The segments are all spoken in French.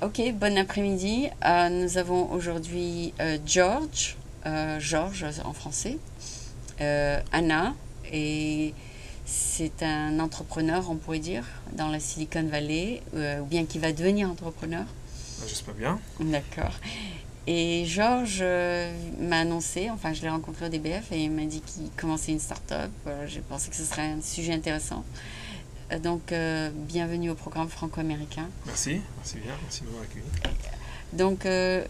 Ok, bon après-midi. Nous avons aujourd'hui George, Georges en français, Anna, et c'est un entrepreneur, on pourrait dire, dans la Silicon Valley, ou bien qui va devenir entrepreneur. J'espère bien. D'accord. Et Georges m'a annoncé, enfin je l'ai rencontré au DBF et il m'a dit qu'il commençait une start-up. J'ai pensé que ce serait un sujet intéressant. Donc, bienvenue au programme franco-américain. Merci bien, merci de m'avoir accueilli. Donc,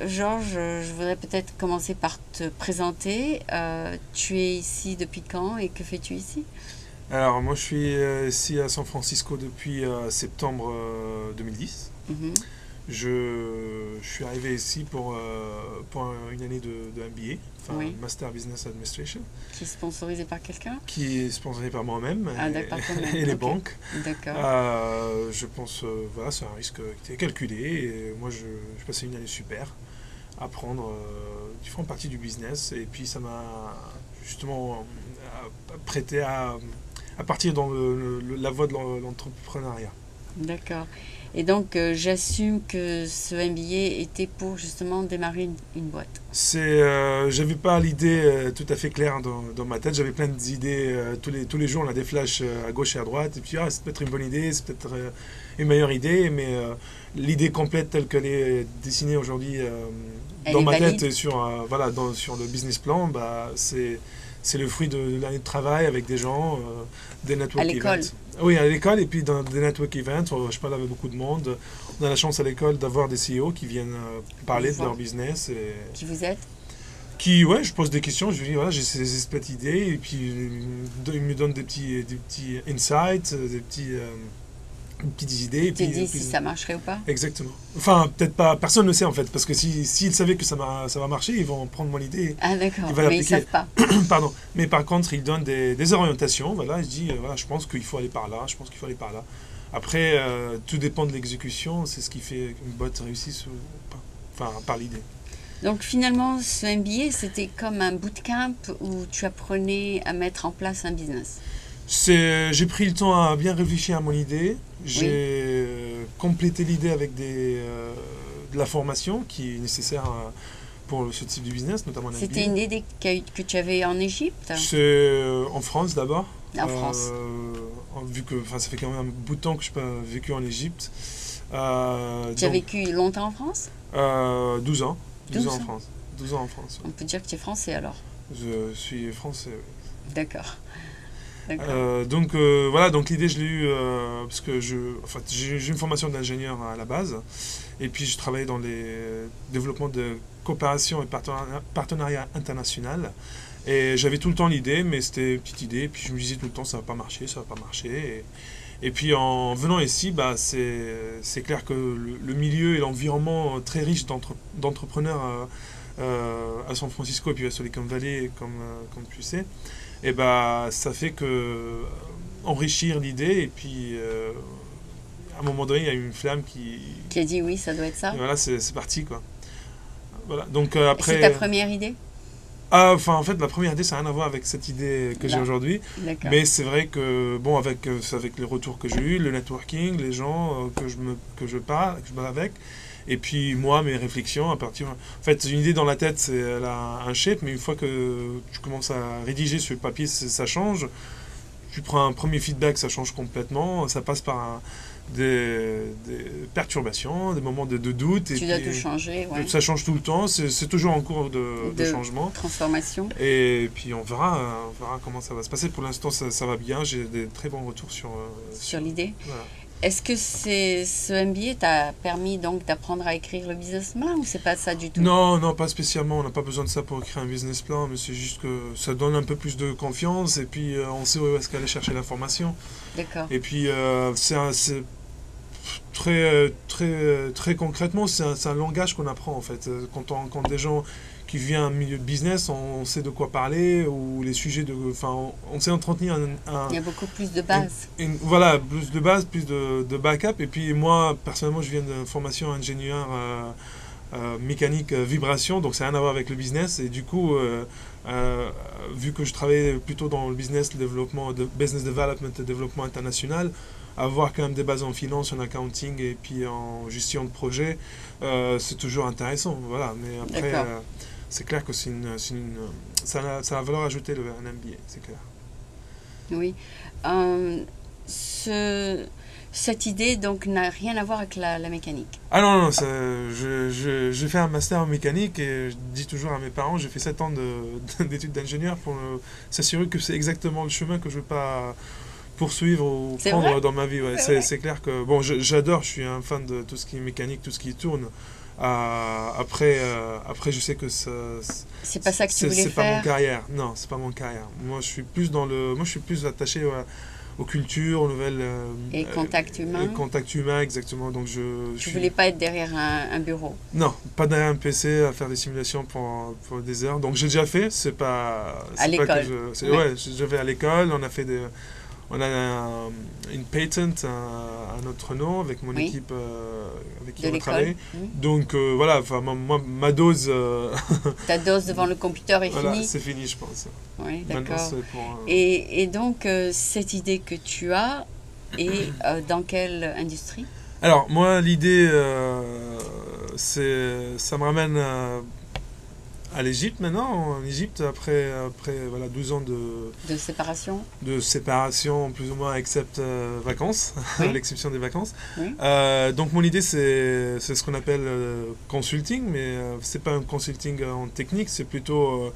Georges, je voudrais peut-être commencer par te présenter. Tu es ici depuis quand et que fais-tu ici? Alors, moi je suis ici à San Francisco depuis septembre 2010. Mhm. Je suis arrivé ici pour une année de MBA, enfin Oui. Master Business Administration, Qui est sponsorisé par quelqu'un? qui est sponsorisé par moi-même Ah, d'accord, quand même. et les Ok. banques. D'accord. Je pense, voilà, c'est un risque qui était calculé et moi je passais une année super à apprendre différentes parties du business et puis ça m'a justement prêté à partir dans la voie de l'entrepreneuriat. D'accord. Et donc, j'assume que ce MBA était pour justement démarrer une boîte. J'avais pas l'idée tout à fait claire dans ma tête. J'avais plein d'idées. Tous les jours, on a des flashs à gauche et à droite. Et puis, c'est peut-être une bonne idée, c'est peut-être une meilleure idée. Mais l'idée complète telle qu'elle est dessinée aujourd'hui Elle dans est ma valide? tête et sur le business plan, bah, c'est le fruit de l'année de travail avec des gens, des À network l'école? events. Oui, à l'école et puis dans des network events, je parle avec beaucoup de monde. On a la chance à l'école d'avoir des CEO qui viennent parler de Voir leur business et qui vous êtes? qui, ouais, je pose des questions, je lui dis, voilà, j'ai ces petites idées, et puis il me donne des petits insights, des petites idées, et Tu te dis puis si ça marcherait ou pas? exactement. Enfin, peut-être pas, personne ne le sait en fait, parce que s'ils savaient que ça va marcher, ils vont prendre mon idée, Ah, d'accord. ils vont Mais ils l'appliquer. savent pas. Pardon. Mais par contre, ils donnent des orientations, voilà, je dis, voilà, je pense qu'il faut aller par là, je pense qu'il faut aller par là. Après, tout dépend de l'exécution, c'est ce qui fait qu'une boîte réussisse ou pas, enfin, par l'idée. Donc finalement, ce MBA, c'était comme un bootcamp où tu apprenais à mettre en place un business. J'ai pris le temps à bien réfléchir à mon idée. J'ai Oui. complété l'idée avec de la formation qui est nécessaire pour ce type de business, notamment en C'était MBA. une idée que tu avais en Égypte, C'est en France d'abord. en France. Vu que enfin, ça fait quand même un bout de temps que je n'ai pas vécu en Égypte. Tu as Donc, vécu longtemps en France? 12 ans. 12 ans 12 en ans. France. 12 ans en France. On peut dire que tu es français alors. Je suis français. Oui. D'accord. D'accord. Voilà, donc l'idée je l'ai eue parce que enfin, j'ai une formation d'ingénieur à la base et puis je travaillais dans les développements de coopération et partenariat international et j'avais tout le temps l'idée mais c'était une petite idée et puis je me disais tout le temps ça va pas marcher, ça va pas marcher et puis en venant ici bah, c'est clair que le milieu et l'environnement très riche d'entrepreneurs à San Francisco et puis à Silicon Valley comme tu sais et bah ça fait que enrichir l'idée et puis à un moment donné il y a une flamme Qui a dit oui, ça doit être ça. et voilà c'est parti quoi voilà donc Et c'est ta après première idée? enfin en fait la première idée ça n'a rien à voir avec cette idée que j'ai Non. aujourd'hui D'accord. mais c'est vrai que bon avec les retours que j'ai eu le networking les gens que je parle avec et puis moi mes réflexions à partir en fait une idée dans la tête c'est elle a un shape mais une fois que tu commences à rédiger sur le papier ça change tu prends un premier feedback ça change complètement ça passe par des perturbations des moments de doute et Tu dois puis tout changer, ouais. ça change tout le temps c'est toujours en cours de changement Transformation. et puis on verra comment ça va se passer pour l'instant ça va bien j'ai des très bons retours Sur l'idée. voilà. Est-ce que ce MBA t'a permis donc d'apprendre à écrire le business plan ou c'est pas ça du tout? Non, pas spécialement. On n'a pas besoin de ça pour créer un business plan, mais c'est juste que ça donne un peu plus de confiance et puis on sait où est-ce qu'aller chercher l'information. D'accord. Et puis c'est très concrètement, c'est un langage qu'on apprend en fait. Quand des gens qui viennent d'un milieu de business, on sait de quoi parler ou les sujets enfin, on sait entretenir Il y a beaucoup plus de bases. voilà, plus de base, plus de backup. Et puis moi, personnellement, je viens de formation ingénieur mécanique vibration, donc ça n'a rien à voir avec le business. Et du coup, vu que je travaillais plutôt dans le business, le développement, business development, le développement international, avoir quand même des bases en finance, en accounting et puis en gestion de projet, c'est toujours intéressant. Voilà. Mais après, c'est clair que ça a la valeur ajoutée, un MBA, c'est clair. Oui. Cette idée donc n'a rien à voir avec la mécanique. Ah non, non, je fais un master en mécanique et je dis toujours à mes parents, j'ai fait 7 ans d'études d'ingénieur pour s'assurer que c'est exactement le chemin que je ne veux pas poursuivre ou prendre dans ma vie. Ouais. C'est clair que, bon, j'adore, je suis un fan de tout ce qui est mécanique, tout ce qui tourne. Après, je sais que c'est pas ça que tu voulais faire. C'est pas mon carrière. Non, c'est pas mon carrière. Moi, je suis plus attaché aux cultures, aux nouvelles... et contact humain. Et contact humain, exactement. Donc tu voulais pas être derrière un bureau. Non, pas derrière un PC à faire des simulations pour des heures. Donc j'ai déjà fait, c'est pas... À l'école. Ouais, je vais à l'école, on a une patent à notre nom avec mon équipe avec qui on travaille. Donc voilà, ma dose... Ta dose devant le computer est voilà, finie. c'est fini, je pense. Oui, d'accord. Et donc, cette idée que tu as est dans quelle industrie? Alors, moi, l'idée, ça me ramène à l'Égypte maintenant. En Égypte, après voilà, 12 ans de séparation. De séparation, plus ou moins, except vacances, oui. à l'exception des vacances. Oui. Donc, mon idée, c'est ce qu'on appelle consulting, mais c'est pas un consulting en technique, c'est plutôt...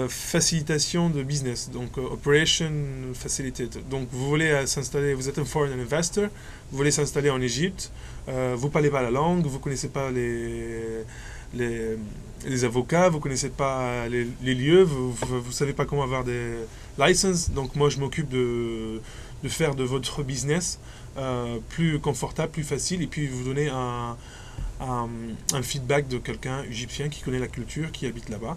facilitation de business, donc operation facilitated. Donc vous voulez s'installer, vous êtes un foreign investor, vous voulez s'installer en Égypte, vous parlez pas la langue, vous connaissez pas les avocats, vous connaissez pas les lieux, vous savez pas comment avoir des licenses. Donc moi je m'occupe de faire de votre business plus confortable, plus facile, et puis vous donner un feedback de quelqu'un égyptien qui connaît la culture, qui habite là-bas.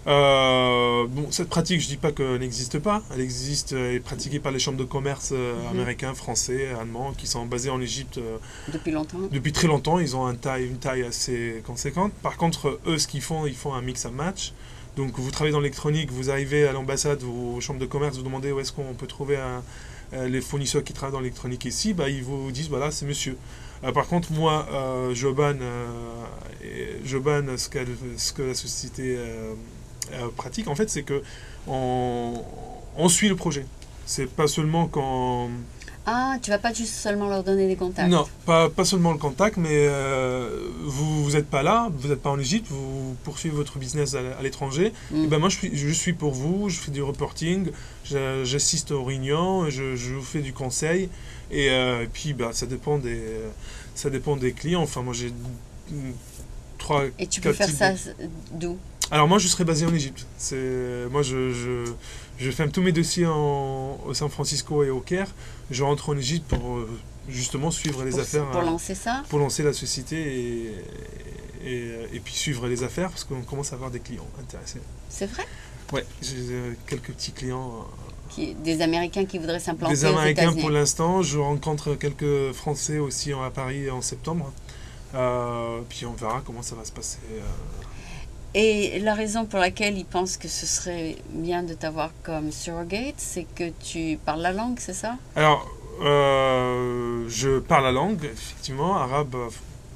Bon, cette pratique, je dis pas qu'elle n'existe pas. Elle existe et est pratiquée par les chambres de commerce américains, français, allemands, qui sont basés en Égypte depuis longtemps. Depuis très longtemps. Ils ont une taille assez conséquente. Par contre, eux, ce qu'ils font, ils font un mix and match. Donc, vous travaillez dans l'électronique, vous arrivez à l'ambassade ou aux chambres de commerce, vous demandez où est-ce qu'on peut trouver les fournisseurs qui travaillent dans l'électronique ici. Bah, ils vous disent, voilà, c'est monsieur. Par contre, moi, Joban, ce que la société pratique, en fait, c'est que on suit le projet. C'est pas seulement quand... Ah, tu vas pas juste seulement leur donner des contacts. Non, pas seulement le contact, mais vous n'êtes pas là, vous n'êtes pas en Égypte, vous poursuivez votre business à l'étranger. Et ben moi, je suis pour vous, je fais du reporting, j'assiste aux réunions, je vous fais du conseil. Et puis, bah, ça dépend des clients. Enfin, moi, j'ai 3... Et tu peux faire ça d'où? Alors moi, je serais basé en Égypte. Moi, je fais tous mes dossiers au San Francisco et au Caire. Je rentre en Égypte pour justement suivre les affaires. Pour lancer ça? Pour lancer la société et puis suivre les affaires parce qu'on commence à avoir des clients intéressés. C'est vrai? Ouais, j'ai quelques petits clients. Des Américains qui voudraient s'implanter aux États-Unis. Des Américains pour l'instant. Je rencontre quelques Français aussi à Paris en septembre. Puis on verra comment ça va se passer. Et la raison pour laquelle ils pensent que ce serait bien de t'avoir comme surrogate, c'est que tu parles la langue, c'est ça? Alors, je parle la langue, effectivement, arabe,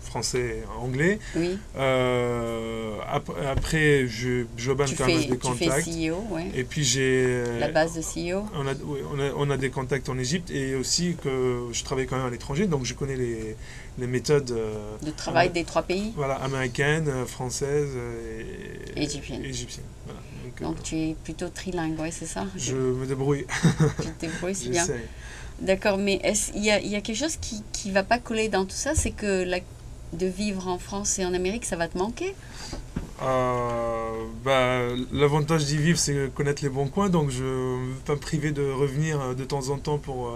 français, anglais. Oui. Après, Joban quand même des contacts. Tu fais CEO, oui. Et puis j'ai... La base de CEO. On a des contacts en Égypte et aussi que je travaille quand même à l'étranger, donc je connais les méthodes... de travail des 3 pays. Voilà, américaines, françaises et égyptiennes. Voilà. Donc tu es plutôt trilingue, oui, c'est ça? Je me débrouille. Tu te débrouilles, c'est bien. D'accord, mais il y a quelque chose qui ne va pas coller dans tout ça, c'est que de vivre en France et en Amérique, ça va te manquer? L'avantage d'y vivre, c'est connaître les bons coins, donc je ne veux pas me priver de revenir de temps en temps pour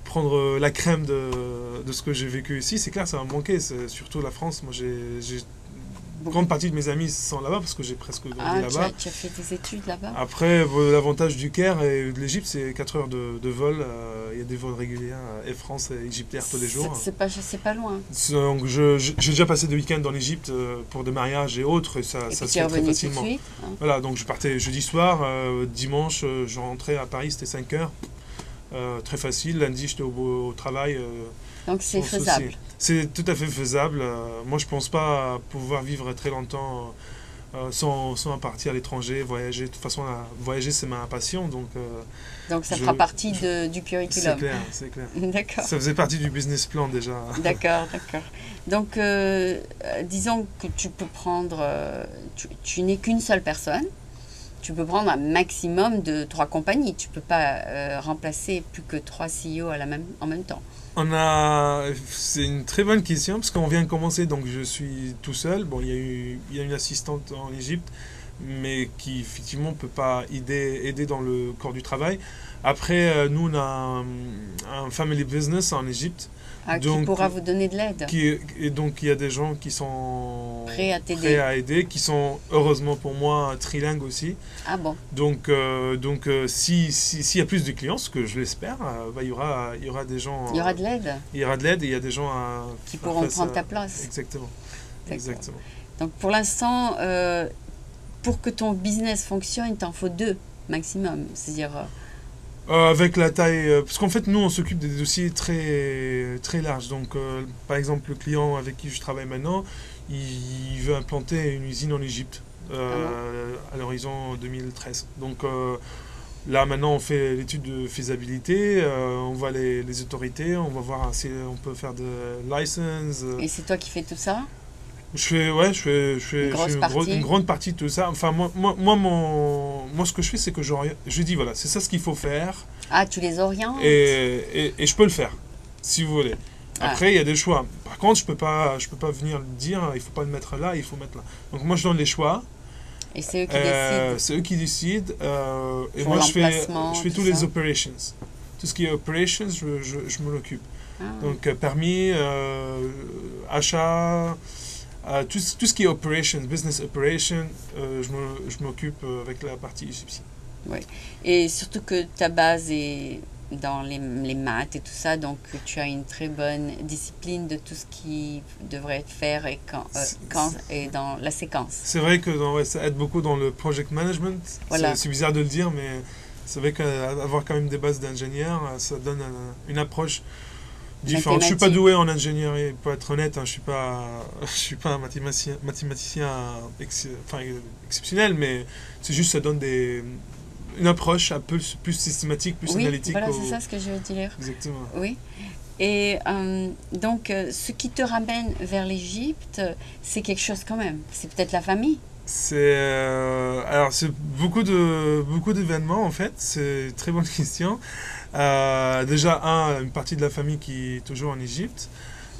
prendre la crème de ce que j'ai vécu ici. C'est clair, ça va me manquer, surtout la France. Moi, une grande partie de mes amis sont là-bas parce que j'ai presque grandi là-bas. Tu as fait tes études là-bas? Après, l'avantage du Caire et de l'Égypte, c'est 4 heures de vol. Il y a des vols réguliers, Air France et Egypt Air tous les jours. C'est pas loin. Donc, j'ai déjà passé des week-ends dans l'Égypte pour des mariages et autres, et ça se fait très facilement. Tout de suite, hein. Voilà, donc je partais jeudi soir, dimanche, je rentrais à Paris, c'était 5 heures. très facile. Lundi, j'étais au travail. Donc c'est Sans faisable. souci. C'est tout à fait faisable. Moi, je pense pas pouvoir vivre très longtemps sans partir à l'étranger, voyager. De toute façon, voyager, c'est ma passion. Donc ça je- fera partie du C'est curriculum. clair, c'est clair. D'accord. Ça faisait partie du business plan déjà. D'accord, d'accord. Donc, disons que tu peux prendre, tu n'es qu'une seule personne, tu peux prendre un maximum de 3 compagnies. Tu ne peux pas remplacer plus que 3 CEO en même temps. C'est une très bonne question parce qu'on vient de commencer, donc je suis tout seul. Bon, il y a une assistante en Égypte, mais qui effectivement peut pas aider dans le corps du travail. Après, nous on a un family business en Égypte, Qui donc pourra vous donner de l'aide, et donc il y a des gens qui sont prêt à t'aider. prêts à aider, qui sont heureusement pour moi trilingues aussi. Ah bon, S'il y a plus de clients, ce que je l'espère, il y aura des gens. il y aura de l'aide Il y aura de l'aide et il y a des gens qui à pourront faire prendre ça. ta place. Exactement. D'accord. Exactement. Donc pour l'instant, pour que ton business fonctionne, il t'en faut 2 maximum. C'est-à-dire, Avec la taille, parce qu'en fait nous on s'occupe des dossiers très très larges. Donc par exemple le client avec qui je travaille maintenant, il veut implanter une usine en Égypte à l'horizon 2013. Donc là maintenant on fait l'étude de faisabilité, on voit les autorités, on va voir si on peut faire de license. et c'est toi qui fais tout ça? Je fais une grande partie de tout ça. Enfin, moi, ce que je fais, c'est que je dis, voilà, c'est ça ce qu'il faut faire. Ah, tu les orientes? Et je peux le faire, si vous voulez. Ah. Après, il y a des choix. Par contre, je peux pas venir dire, il faut pas le mettre là, il faut mettre là. Donc, moi, je donne les choix. Et c'est eux qui décident. C'est eux qui décident. Et Pour moi, l'emplacement, je fais tout tous les ça. operations. Tout ce qui est operations, je m'en occupe. Ah. Donc, permis, achat. Tout ce qui est operations, business operations, je m'occupe avec la partie égyptienne. Oui. Et surtout que ta base est dans les maths et tout ça, donc tu as une très bonne discipline de tout ce qui devrait être fait et dans la séquence. C'est vrai que ça aide beaucoup dans le project management. Voilà. C'est bizarre de le dire, mais c'est vrai qu'avoir quand même des bases d'ingénieur, ça donne une approche différente. Je suis pas doué en ingénierie, pour être honnête, je suis pas un mathématicien exceptionnel, mais c'est juste ça donne une approche un peu plus systématique, plus analytique. Voilà, c'est ça ce que je veux dire. Exactement. Oui. Et donc, ce qui te ramène vers l'Égypte, c'est quelque chose quand même. C'est peut-être la famille. Alors c'est beaucoup d'événements en fait. C'est une très bonne question. Déjà une partie de la famille qui est toujours en Égypte.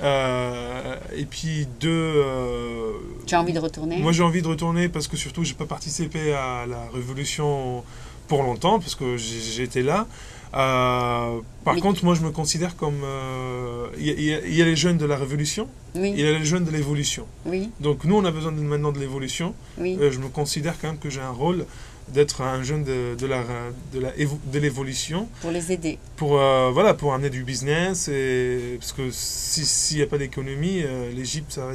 Et puis 2. Tu as envie de retourner? Moi j'ai envie de retourner parce que surtout j'ai pas participé à la révolution pour longtemps parce que j'ai été là. Par contre, moi je me considère comme il y a les jeunes de la révolution, oui. Il y a les jeunes de l'évolution. Oui. Donc nous on a besoin maintenant de l'évolution. Oui. Je me considère quand même que j'ai un rôle d'être un jeune de l'évolution. Pour les aider. Pour pour amener du business parce que s'il n'y a pas d'économie, l'Égypte ça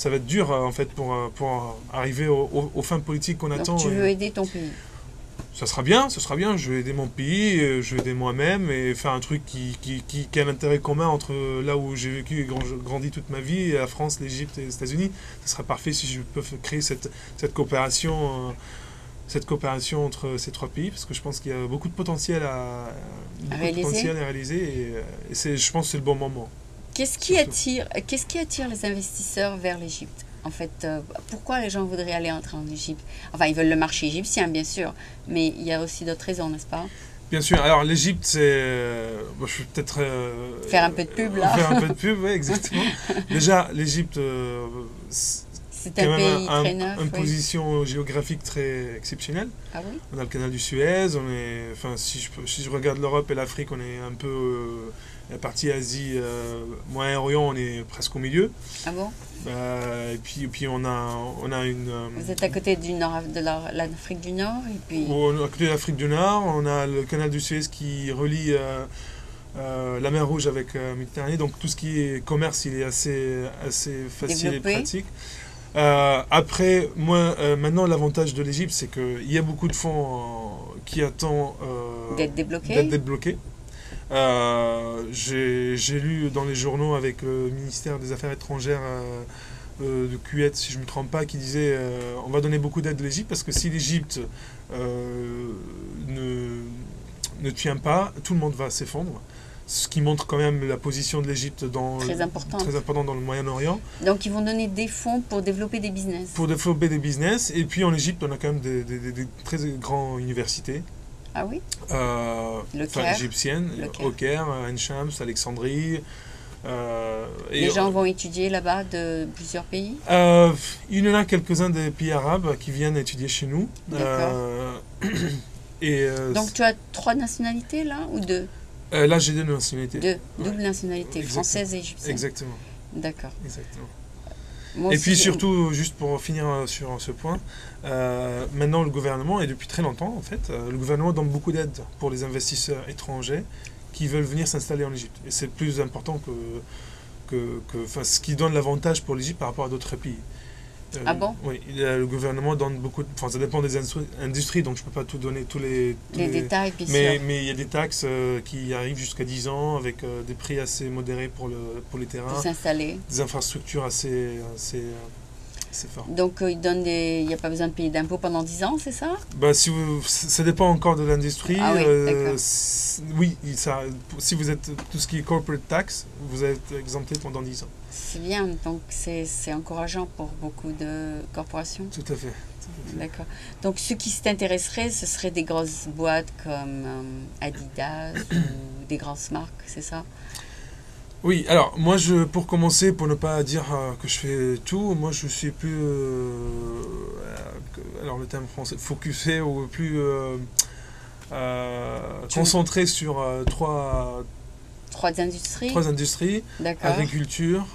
va être dur en fait pour arriver aux fins politiques qu'on attend. Donc tu veux aider ton pays? Ça sera bien, je vais aider mon pays, je vais aider moi-même et faire un truc qui a un intérêt commun entre là où j'ai vécu et grandi toute ma vie, la France, l'Égypte et les États-Unis. Ce sera parfait si je peux créer cette coopération entre ces 3 pays, parce que je pense qu'il y a beaucoup de potentiel à réaliser et je pense que c'est le bon moment. Qu'est-ce qui attire les investisseurs vers l'Égypte? En fait, pourquoi les gens voudraient aller entrer en Égypte? Enfin, ils veulent le marché égyptien, bien sûr, mais il y a aussi d'autres raisons, n'est-ce pas? Bien sûr. Alors, l'Égypte, c'est... je vais peut-être... faire un peu de pub, là. Faire un peu de pub, oui, exactement. Déjà, l'Égypte... c'est un pays très neuf. Une position géographique très exceptionnelle. Ah oui? On a le canal du Suez, si je regarde l'Europe et l'Afrique, on est un peu... la partie Asie, Moyen-Orient, on est presque au milieu. Ah bon? Et puis on a une... Vous êtes à côté de l'Afrique du Nord et puis... À côté de l'Afrique du Nord, on a le canal du Suez qui relie la mer Rouge avec Méditerranée. Donc tout ce qui est commerce, il est assez facile développé. Et pratique. Après, moi, maintenant, l'avantage de l'Égypte, c'est qu'il y a beaucoup de fonds qui attendent d'être débloqués. J'ai lu dans les journaux avec le ministère des Affaires étrangères de Kuwait, si je ne me trompe pas, qui disait on va donner beaucoup d'aide à l'Égypte parce que si l'Égypte ne tient pas, tout le monde va s'effondrer. Ce qui montre quand même la position de l'Égypte très important dans le Moyen-Orient. Donc ils vont donner des fonds pour développer des business. Pour développer des business. Et puis en Égypte, on a quand même des très grandes universités. Ah oui égyptiennes, au Caire, Ain Shams, Alexandrie. Les gens vont étudier là-bas de plusieurs pays. Il y en a quelques-uns des pays arabes qui viennent étudier chez nous. Donc tu as 3 nationalités là ou 2 là, j'ai 2 nationalités. 2, double nationalité, française et égyptienne. Exactement. D'accord. Exactement. Moi et aussi, puis surtout, juste pour finir sur ce point, maintenant le gouvernement, et depuis très longtemps en fait, le gouvernement donne beaucoup d'aide pour les investisseurs étrangers qui veulent venir s'installer en Égypte. Et c'est plus important ce qui donne l'avantage pour l'Égypte par rapport à d'autres pays. Ah bon? Oui, le gouvernement donne beaucoup. Enfin, ça dépend des industries, donc je ne peux pas tout donner tous les détails. Mais il y a des taxes qui arrivent jusqu'à 10 ans avec des prix assez modérés pour les terrains. Pour s'installer. Des infrastructures assez fortes. Donc il n'y a pas besoin de payer d'impôts pendant 10 ans, c'est ça? Ça dépend encore de l'industrie. Ah oui, oui, si vous êtes tout ce qui est corporate tax, vous êtes exempté pendant 10 ans. C'est bien, donc c'est encourageant pour beaucoup de corporations. Tout à fait. D'accord. Donc ceux qui s'intéresseraient, ce seraient des grosses boîtes comme Adidas ou des grosses marques, c'est ça? Oui, alors moi pour commencer, pour ne pas dire que je fais tout, moi je suis plus, alors le terme français, focusé ou plus concentré sur trois industries, agriculture,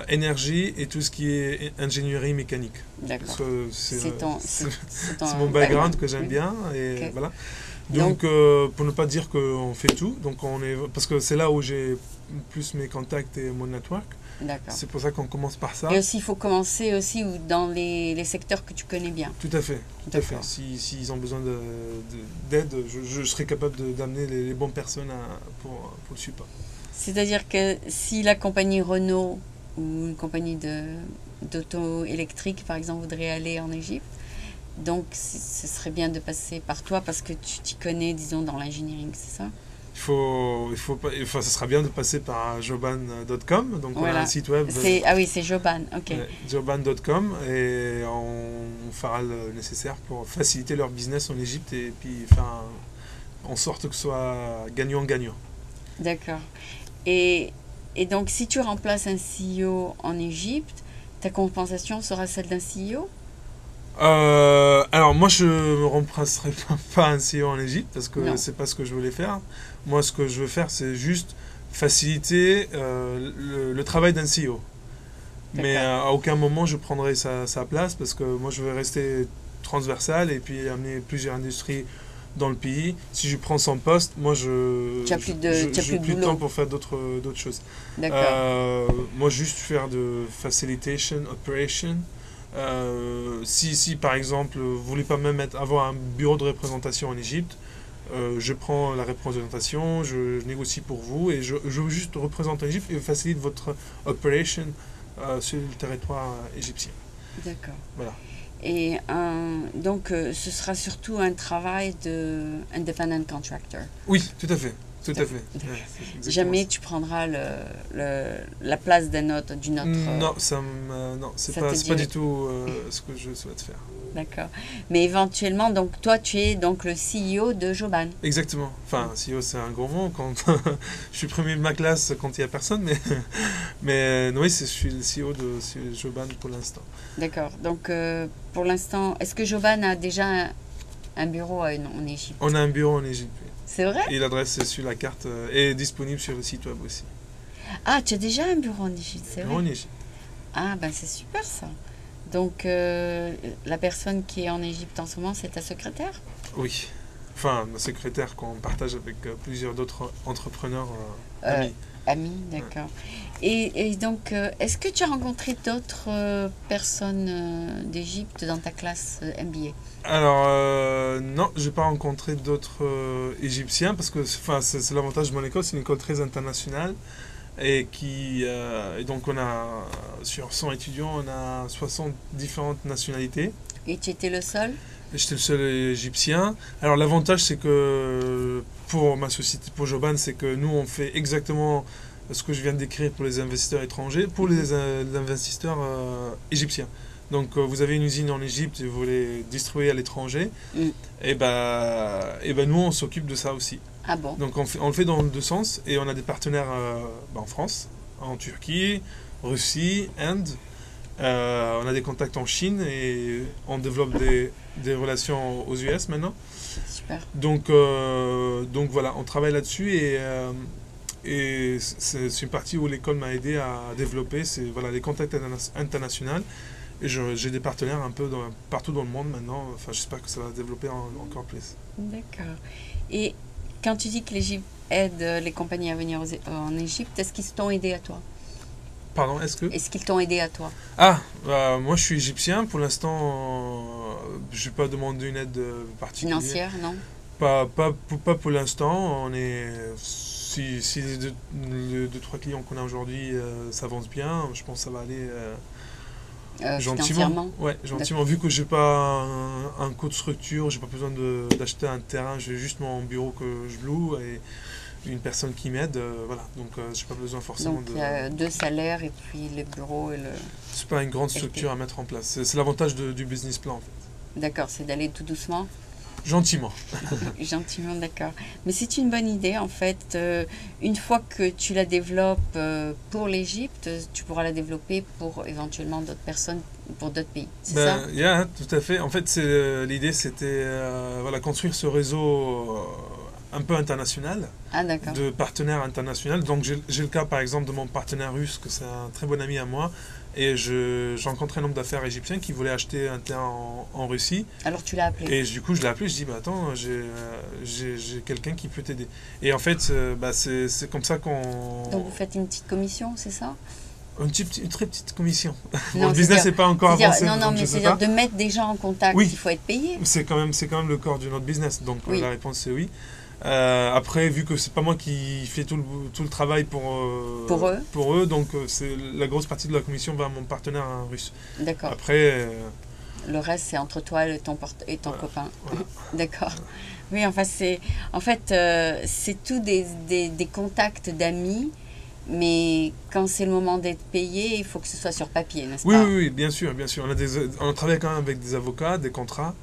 énergie et tout ce qui est ingénierie mécanique. D'accord. C'est mon background que j'aime bien et voilà. Donc pour ne pas dire qu'on fait tout, donc parce que c'est là où j'ai plus mes contacts et mon network. D'accord. C'est pour ça qu'on commence par ça. Et aussi, il faut commencer aussi dans les secteurs que tu connais bien. Tout à fait. Tout à fait. S'ils ont besoin d'aide, je serai capable d'amener les bonnes personnes pour le support. C'est-à-dire que si la compagnie Renault ou une compagnie d'auto électrique, par exemple, voudrait aller en Égypte, donc ce serait bien de passer par toi parce que tu t'y connais, disons, dans l'engineering, c'est ça? Ça sera bien de passer par joban.com, donc voilà. On a un site web. Ah oui, c'est Joban, ok. Joban.com et on fera le nécessaire pour faciliter leur business en Égypte et puis faire en sorte que ce soit gagnant-gagnant. D'accord. Et donc, si tu remplaces un CEO en Égypte, ta compensation sera celle d'un CEO? Alors moi je ne remplacerai pas un CEO en Égypte parce que c'est pas ce que je voulais faire. Moi ce que je veux faire c'est juste faciliter le travail d'un CEO. Mais à aucun moment je prendrai sa place parce que moi je veux rester transversal et puis amener plusieurs industries dans le pays. Si je prends son poste, moi je n'ai plus de temps pour faire d'autres choses. Moi juste faire de facilitation, operation. Si par exemple vous voulez pas même avoir un bureau de représentation en Égypte, je prends la représentation, je négocie pour vous et je juste représente l'Égypte et facilite votre operation sur le territoire égyptien. D'accord. Voilà. Et donc ce sera surtout un travail de independent contractor. Oui, tout à fait. Tout à fait. Ouais, jamais tu prendras la place d'une autre. Non, c'est pas du tout ce que je souhaite faire. D'accord. Mais éventuellement, donc toi, tu es donc le CEO de Joban. Exactement. Enfin, CEO, c'est un gros mot. Quand je suis premier de ma classe quand il n'y a personne, mais oui, je suis le CEO de Joban pour l'instant. D'accord. Donc pour l'instant, est-ce que Joban a déjà un bureau en Égypte? On a un bureau en Égypte. C'est vrai? Et l'adresse sur la carte est disponible sur le site web aussi. Ah, tu as déjà un bureau en Égypte, c'est vrai? En Égypte. Ah, ben c'est super ça. Donc, la personne qui est en Égypte en ce moment, c'est ta secrétaire? Oui. Enfin, ma secrétaire qu'on partage avec plusieurs d'autres entrepreneurs amis. Amis, d'accord. Et donc, est-ce que tu as rencontré d'autres personnes d'Égypte dans ta classe MBA? Alors, non, j'ai pas rencontré d'autres Égyptiens parce que enfin, c'est l'avantage de mon école, c'est une école très internationale et donc on a sur 100 étudiants, on a 60 différentes nationalités. Et tu étais le seul? J'étais le seul Égyptien. Alors l'avantage c'est que pour ma société, pour Joban, c'est que nous on fait exactement ce que je viens de décrire pour les investisseurs étrangers, pour les investisseurs égyptiens. Donc vous avez une usine en Égypte et vous les distribuez à l'étranger, Mm. et ben nous on s'occupe de ça aussi. Ah bon? Donc on le fait dans les deux sens et on a des partenaires en France, en Turquie, Russie, Inde. On a des contacts en Chine et on développe des relations aux US maintenant. Super. Donc voilà, on travaille là-dessus et c'est une partie où l'école m'a aidé à développer, c'est voilà, les contacts internationaux. Et j'ai des partenaires un peu partout dans le monde maintenant. Enfin, j'espère que ça va se développer encore plus. D'accord. Et quand tu dis que l'Égypte aide les compagnies à venir en Égypte, est-ce qu'ils t'ont aidé à toi? Pardon, est-ce que... Est-ce qu'ils t'ont aidé à toi? Ah, moi je suis égyptien. Pour l'instant, je n'ai pas demandé une aide particulière. Financière, non? Pas pour l'instant. Si les deux, trois clients qu'on a aujourd'hui s'avancent bien, je pense que ça va aller gentiment. Financièrement? Ouais, gentiment. Vu que j'ai pas un coût de structure, j'ai pas besoin d'acheter un terrain, j'ai juste mon bureau que je loue et une personne qui m'aide, voilà. Donc j'ai pas besoin forcément Donc il y a deux salaires et puis le bureau et le... C'est pas une grande structure à mettre en place. C'est l'avantage du business plan en fait. D'accord, c'est d'aller tout doucement. Gentiment. Gentiment, d'accord. Mais c'est une bonne idée, en fait. Une fois que tu la développes pour l'Égypte, tu pourras la développer pour éventuellement d'autres personnes, pour d'autres pays. C'est ça? Yeah, tout à fait. En fait, l'idée, c'était voilà, construire ce réseau un peu international, Ah, d'accord. de partenaires internationaux. Donc, j'ai le cas, par exemple, de mon partenaire russe, que c'est un très bon ami à moi. Et j'ai rencontré un homme d'affaires égyptien qui voulait acheter un terrain en Russie. Alors tu l'as appelé? Et du coup, je l'ai appelé, je dis, bah, attends, j'ai quelqu'un qui peut t'aider. Et en fait, c'est comme ça qu'on... Donc vous faites une petite commission, c'est ça? Une très petite commission. Non, Le business n'est pas encore avancé. Non, donc mais je sais c'est-à-dire pas. de mettre des gens en contact, Oui. il faut être payé. C'est quand même le corps de notre business. Donc Oui. la réponse c'est oui. Après, vu que c'est pas moi qui fais tout le travail pour eux, donc c'est la grosse partie de la commission va à mon partenaire russe. D'accord. Après, le reste, c'est entre toi et ton voilà, copain. voilà. D'accord. Oui, enfin, c'est tout des contacts d'amis, mais quand c'est le moment d'être payé, il faut que ce soit sur papier, n'est-ce Oui, pas? oui, bien sûr, bien sûr. On travaille quand même avec des avocats, des contrats.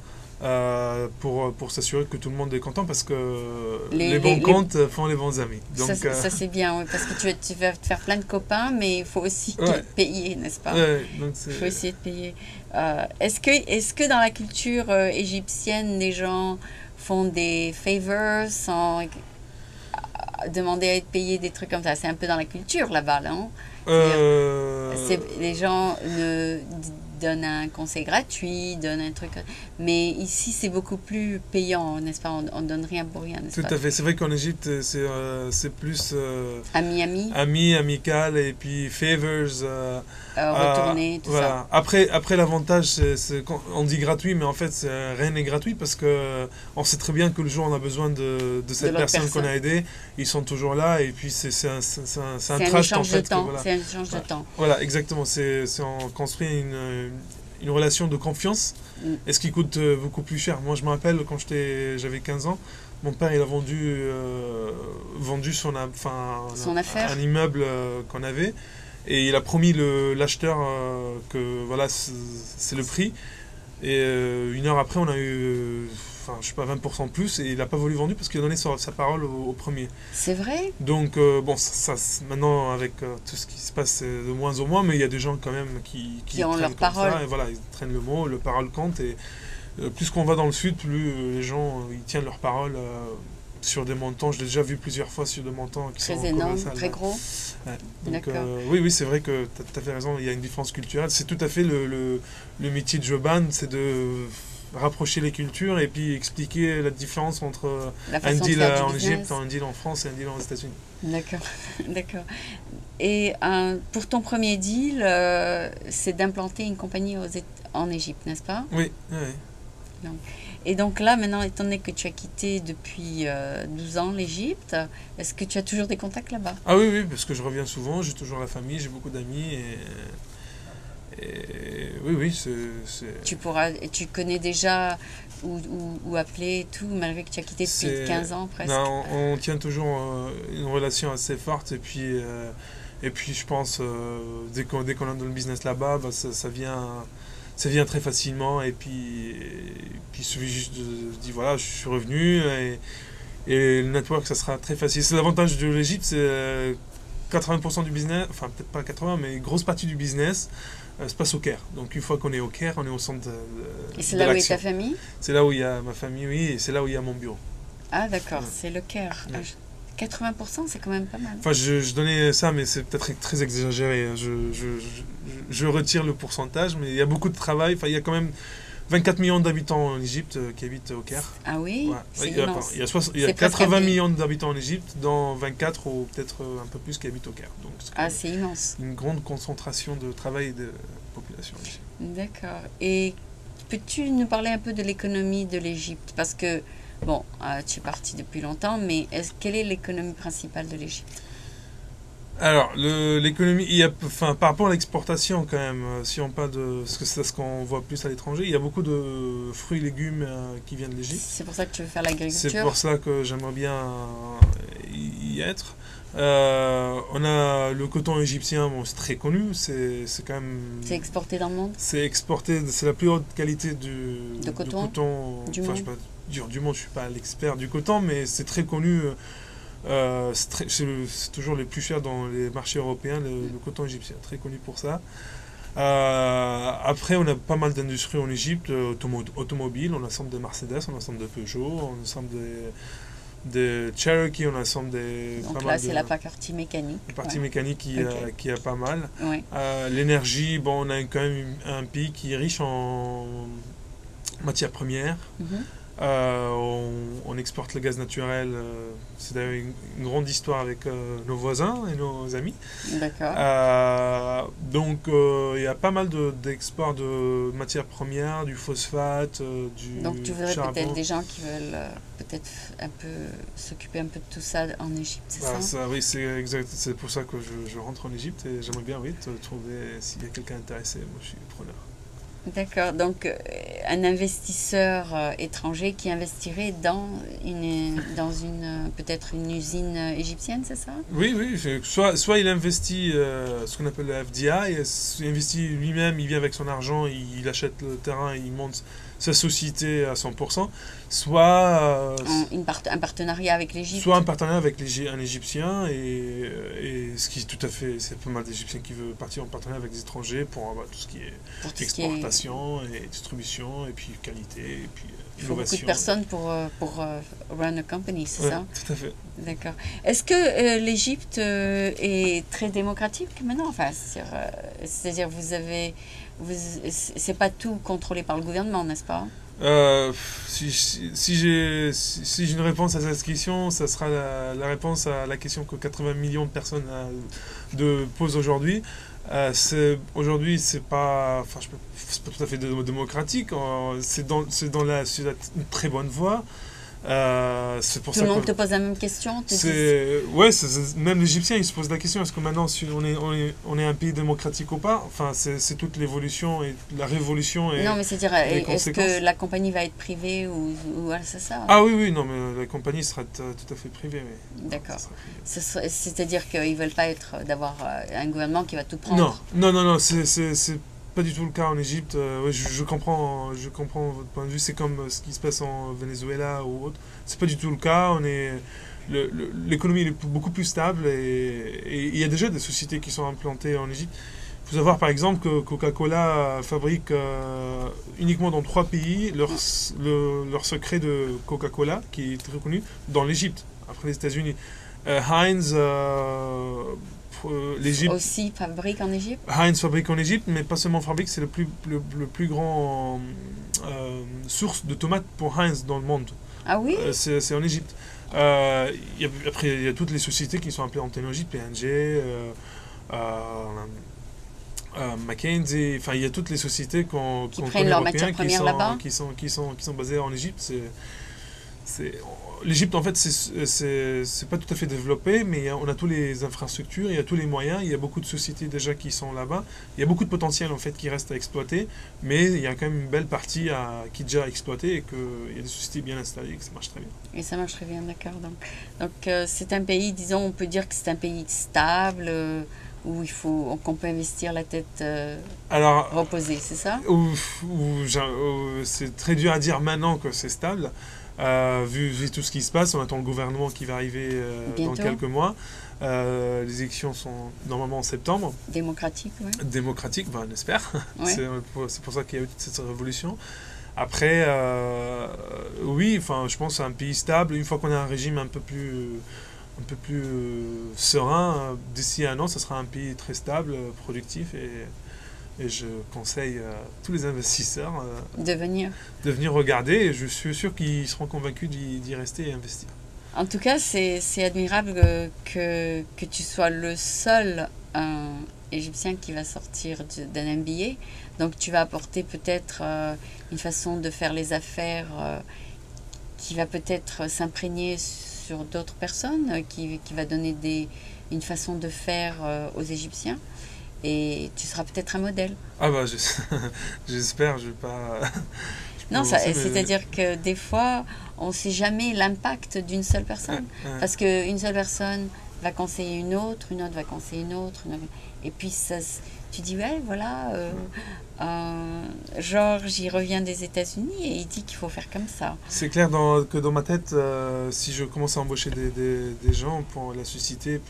Pour s'assurer que tout le monde est content parce que les bons comptes font les bons amis. Donc, ça c'est bien, oui, parce que tu vas te faire plein de copains, mais il faut aussi Ouais. te payer, n'est-ce pas? donc Il faut essayer de payer. Est-ce que dans la culture égyptienne, les gens font des favors sans demander à être payés, des trucs comme ça? C'est un peu dans la culture là-bas, non? Les gens donnent un conseil gratuit, donnent un truc. Mais ici, c'est beaucoup plus payant, n'est-ce pas? On ne donne rien pour rien, n'est-ce pas? Tout à fait. C'est vrai qu'en Égypte, c'est plus Ami, amical, et puis favors. retourner, tout voilà. ça. Après l'avantage, on dit gratuit, mais en fait, rien n'est gratuit parce que on sait très bien que le jour où on a besoin de cette personne qu'on a aidée, ils sont toujours là, et puis c'est un trust en fait. C'est un échange de temps. Voilà, exactement. On construit une relation de confiance, et ce qui coûte beaucoup plus cher. Moi, je me rappelle quand j'avais 15 ans, mon père il a vendu son affaire, un immeuble qu'on avait, et il a promis l'acheteur que voilà, c'est le prix. Et une heure après, on a eu je sais pas, 20% de plus, et il n'a pas voulu vendre parce qu'il a donné sa parole au premier. C'est vrai? Donc, bon, maintenant, avec tout ce qui se passe, c'est de moins en moins, mais il y a des gens quand même qui ont leur parole. ça, et voilà, ils traînent le mot, le parole compte, et plus qu'on va dans le sud, plus les gens ils tiennent leur parole sur des montants. Je l'ai déjà vu plusieurs fois sur des montants qui très sont énormes, colossales. très gros. Ouais. Donc, oui, c'est vrai que tu as fait raison, il y a une différence culturelle. C'est tout à fait le métier de Joban, c'est de rapprocher les cultures et puis expliquer la différence entre La un façon de deal faire du en business. Égypte, un deal en France et un deal aux États-Unis. D'accord, d'accord. Et pour ton premier deal, c'est d'implanter une compagnie en Égypte, n'est-ce pas? Oui, oui. Et donc là, maintenant, étant donné que tu as quitté depuis 12 ans l'Égypte, est-ce que tu as toujours des contacts là-bas? Ah oui, oui, parce que je reviens souvent, j'ai toujours la famille, j'ai beaucoup d'amis oui, oui, Tu connais déjà où appeler et tout, malgré que tu as quitté depuis 15 ans presque. non, on tient toujours une relation assez forte et puis je pense dès qu'on est dans le business là-bas, bah, ça vient très facilement et puis il suffit juste de dire voilà, je suis revenu et le network ça sera très facile. C'est l'avantage de l'Égypte, c'est 80% du business, enfin peut-être pas 80, mais une grosse partie du business se passe au Caire. Donc une fois qu'on est au Caire, on est au centre Et c'est de là où est l'action. ta famille? C'est là où il y a ma famille, oui, et c'est là où il y a mon bureau. Ah d'accord, Ouais. c'est le Caire. Ouais. 80%, c'est quand même pas mal. Enfin, je donnais ça, mais c'est peut-être très exagéré. Je retire le pourcentage, mais il y a beaucoup de travail. Enfin, il y a quand même 24 millions d'habitants en Égypte qui habitent au Caire. Ah oui, Ouais. c'est Il y a, immense. il y a, il y a C'est presque 80 un pays. millions d'habitants en Égypte, dont 24 ou peut-être un peu plus qui habitent au Caire. Donc c'est quand Ah, même c'est immense. une grande concentration de travail et de population ici. D'accord. Et peux-tu nous parler un peu de l'économie de l'Égypte? Parce que, bon, tu es parti depuis longtemps, mais quelle est l'économie principale de l'Égypte? Alors, l'économie, enfin, par rapport à l'exportation quand même, si on parle de ce qu'on voit plus à l'étranger, il y a beaucoup de fruits et légumes qui viennent de l'Égypte. C'est pour ça que tu veux faire C'est l'agriculture? pour ça que j'aimerais bien y être. On a le coton égyptien, bon, c'est très connu, c'est quand même... C'est exporté dans le monde? C'est exporté, c'est la plus haute qualité De coton du enfin, je monde? sais pas dire du monde, je suis pas l'expert du coton, mais c'est très connu. C'est toujours les plus chers dans les marchés européens, le coton égyptien, très connu pour ça. Après, on a pas mal d'industries en Égypte, automobiles, on assemble des Mercedes, on assemble des Peugeot, on assemble des Cherokee, on assemble des... Donc pas là, mal c'est la partie mécanique. des parties Ouais. mécaniques Ok. qui a pas mal. Ouais. L'énergie, bon, on a quand même un pays qui est riche en matières premières. Mhm. On exporte le gaz naturel. C'est d'ailleurs une grande histoire avec nos voisins et nos amis. D'accord. Donc il y a pas mal d'exports de matières premières, du phosphate, du Donc tu voudrais charbon. peut-être des gens qui veulent peut-être un peu s'occuper un peu de tout ça en Égypte, c'est Bah, ça? oui, c'est exact. C'est pour ça que je rentre en Égypte et j'aimerais bien, oui, te trouver s'il y a quelqu'un intéressé. Moi, je suis preneur. D'accord. Donc un investisseur étranger qui investirait dans une peut-être une usine égyptienne, c'est ça? Oui, oui. Soit il investit ce qu'on appelle le FDI, il investit lui-même, il vient avec son argent, il achète le terrain, il monte sa société à 100%, soit, Un partenariat avec l'Égypte? soit un partenariat avec un Égyptien, et ce qui est tout à fait, c'est pas mal d'Égyptiens qui veulent partir en partenariat avec des étrangers pour avoir tout ce qui est Pour tout ce qui est... exportation et distribution, et puis qualité, et puis Il faut beaucoup innovation. de personnes pour run a company, c'est Ouais, ça? tout à fait. D'accord. Est-ce que l'Égypte est très démocratique maintenant? Enfin, c'est-à-dire c'est pas tout contrôlé par le gouvernement, n'est-ce pas? Si j'ai une réponse à cette question, ça sera la réponse à la question que 80 millions de personnes posent aujourd'hui. Aujourd'hui, c'est pas tout à fait démocratique. C'est une très bonne voie. C'est pour Tout ça le monde que te pose la même question, te dit... ouais, même l'Égyptien il se pose la question est-ce que maintenant si on est un pays démocratique ou pas? Enfin, c'est toute l'évolution et la révolution et Non, mais c'est-à-dire, les est-ce que conséquences. la compagnie va être privée ou c'est ça? Ah oui, oui, non, mais la compagnie sera tout à fait privée. Oui. D'accord. Ça sera privé. C'est-à-dire qu'ils veulent pas d'avoir un gouvernement qui va tout prendre. Non, c'est pas du tout le cas en Égypte. Ouais, je comprends votre point de vue. C'est comme ce qui se passe en Venezuela ou autre. C'est pas du tout le cas. L'économie est beaucoup plus stable et il y a déjà des sociétés qui sont implantées en Égypte. Il faut savoir par exemple que Coca-Cola fabrique uniquement dans 3 pays leur secret de Coca-Cola, qui est très connu, dans l'Égypte, après les États-Unis. Heinz l'Égypte aussi fabrique en Égypte? Heinz fabrique en Égypte, mais pas seulement fabrique, c'est le plus grand source de tomates pour Heinz dans le monde. Ah oui? C'est en Égypte. Après, il y a toutes les sociétés qui sont implantées en Égypte, P&G, McKinsey, enfin il y a toutes les sociétés qu'on prennent leur matière première là-bas, qui sont basées en Égypte. L'Égypte en fait c'est pas tout à fait développé, mais on a toutes les infrastructures, il y a tous les moyens, il y a beaucoup de sociétés déjà qui sont là-bas, il y a beaucoup de potentiel en fait qui reste à exploiter, mais il y a quand même une belle partie qui est déjà exploitée et qu'il y a des sociétés bien installées et que ça marche très bien. Et ça marche très bien, d'accord. Donc c'est un pays, disons, on peut dire que c'est un pays stable, où qu'on peut investir la tête reposée, c'est ça? C'est très dur à dire maintenant que c'est stable. Vu tout ce qui se passe, on attend le gouvernement qui va arriver dans quelques mois. Les élections sont normalement en septembre. Démocratique, oui. Démocratique, on espère. Ouais. C'est pour ça qu'il y a eu cette révolution. Après, oui, je pense que c'est un pays stable. Une fois qu'on a un régime un peu plus serein, d'ici 1 an, ça sera un pays très stable, productif et je conseille à tous les investisseurs de venir regarder et je suis sûr qu'ils seront convaincus d'y rester et investir. En tout cas, c'est admirable que tu sois le seul Égyptien qui va sortir d'un MBA. Donc tu vas apporter peut-être une façon de faire les affaires qui va peut-être s'imprégner sur d'autres personnes, qui va donner une façon de faire aux Égyptiens. Et tu seras peut-être un modèle. Ah bah j'espère, je vais pas... Non, c'est-à-dire que des fois, on ne sait jamais l'impact d'une seule personne. Parce qu'une seule personne va conseiller une autre va conseiller une autre. Et puis tu dis, ouais, voilà, Georges, il revient des États-Unis et il dit qu'il faut faire comme ça. C'est clair que dans ma tête, si je commence à embaucher des gens pour la société,